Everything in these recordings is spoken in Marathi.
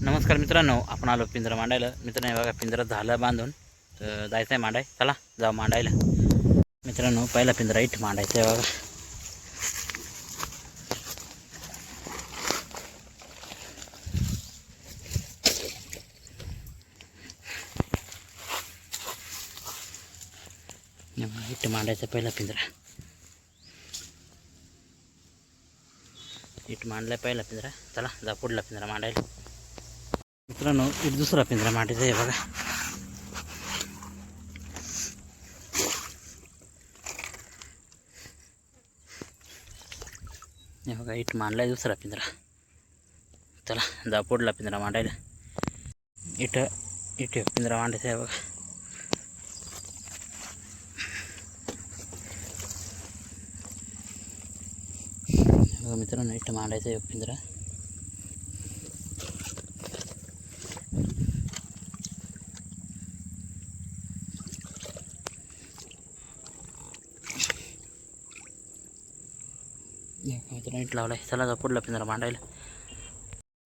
नमस्कार मित्रांनो, आपण आलो पिंजरा मांडायला. मित्रांनो बघा, पिंजरा झालं बांधून, तर जायचं आहे मांडाय. चला जाऊ मांडायला. मित्रांनो पहिला पिंजरा इथं मांडायचा आहे बघा. इथं मांडायचा पहिला पिंजरा. इथं मांडलाय पहिला पिंजरा. चला जा पुढला पिंजरा मांडायला. मित्रांनो इथं दुसरा पिंजरा मांडायचा आहे बघा. हे बघा इथं मांडलाय दुसरा पिंजरा. चला जा पुढला पिंजरा मांडायला. इथं इथं पिंजरा मांडायचा आहे बघा. मित्रांनो इथं मांडायचा एक पिंजरा. मित्रांनो इथं लावलाय. चला जा पुढला पिंजरा मांडायला.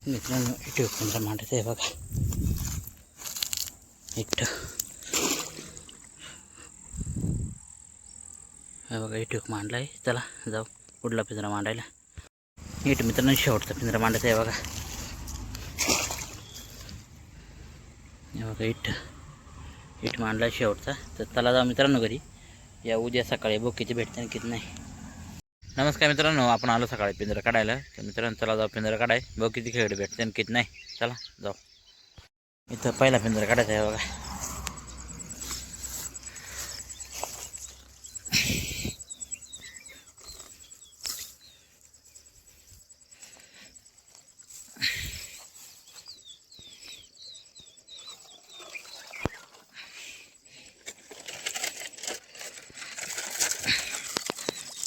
मित्रांनो इथं पिंजरा मांडायचा आहे बघा. इथं हे बघा इथं मांडलाय. चला जाऊ पुढला पिंजरा मांडायला. इथं मित्रांनो शेवटचा पिंजरा मांडायचा आहे बघा. हे बघा इथं मांडला शेवटचा. तर चला जाऊ मित्रांनो घरी. या उद्या सकाळी बघ किती भेटते किती नाही. नमस्कार मित्रांनो, आपण आलो सकाळी पिंजरा काढायला. तर मित्रांनो चला जाऊ पिंजरा काढाय. बघ किती खेळ भेटते किती नाही. चला जाऊ. इथं पहिला पिंजरा काढायचा आहे बघा.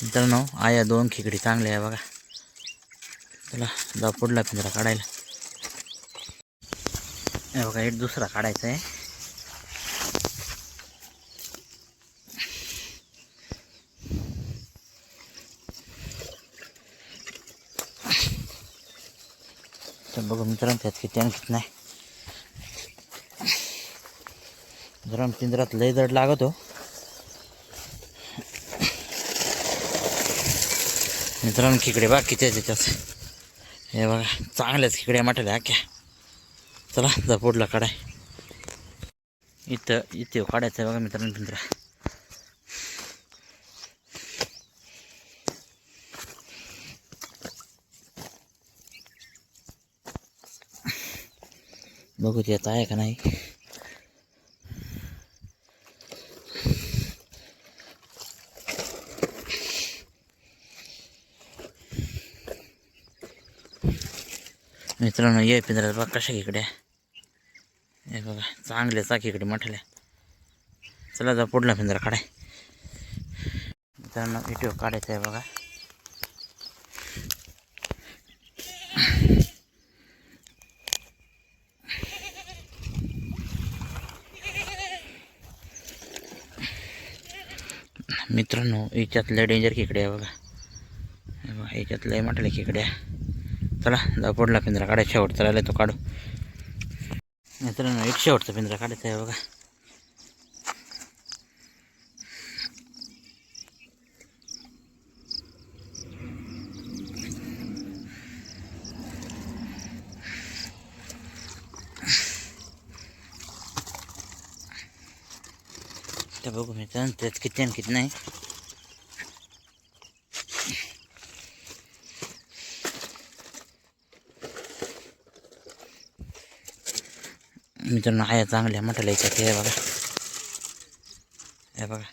मित्रांनो आया दोन खेकडी चांगले आहे बघा. चला जाऊ पुढला पिंजरा काढायला. हे बघा एक दुसरा काढायचा आहे. तर बघू मित्रांनो त्यात किती आणि किती नाही. जरा पिंजरात लय जड लागतो. मित्रांनो खेकडे बघा किती आहे त्याच्यात. हे बघा चांगल्याच खेकड्या म्हटल्या अख्ख्या. चला जा पुढला काढाय. इथं काढायचं आहे बघा मित्रांनो पिंजरा. बघू येत आहे का नाही. मित्रांनो ये पिंजऱ्यात बघा कशा खेकड्या. हे बघा चांगल्याचा खेकडे म्हटल्या. चला जा पुढला पिंजरा काढाय. मित्रांनो इथं काढायचं आहे बघा. मित्रांनो याच्यात लय डेंजर खेकडे आहे बघा. हे बघा याच्यात लय म्हटल्या खेकड्या. चला जा पुढला पिंजरा काढायचा. शेवटचा राहिला तो काढू. मित्रांनो एक शेवटचा पिंजरा काढायचा आहे बघा. तर बघू मित्रांनो त्यात किती आणि किती नाही. मित्रांनो आया चांगल्या म्हटलं याच्यात. हे बघा हे बघा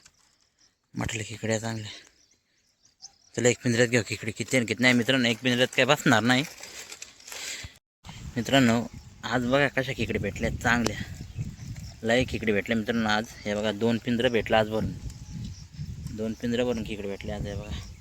म्हटलं खेकड्या चांगल्या. चला एक पिंजऱ्यात घेऊ खेकडे किती आणि किती नाही. मित्रांनो एक पिंजऱ्यात काय बसणार नाही. मित्रांनो आज बघा कशा खेकडे भेटल्या चांगल्या. लय खेकडे भेटले मित्रांनो आज. हे बघा 2 पिंजरं भेटलं आज भरून. 2 पिंजरं भरून खेकडे भेटले आज. हे बघा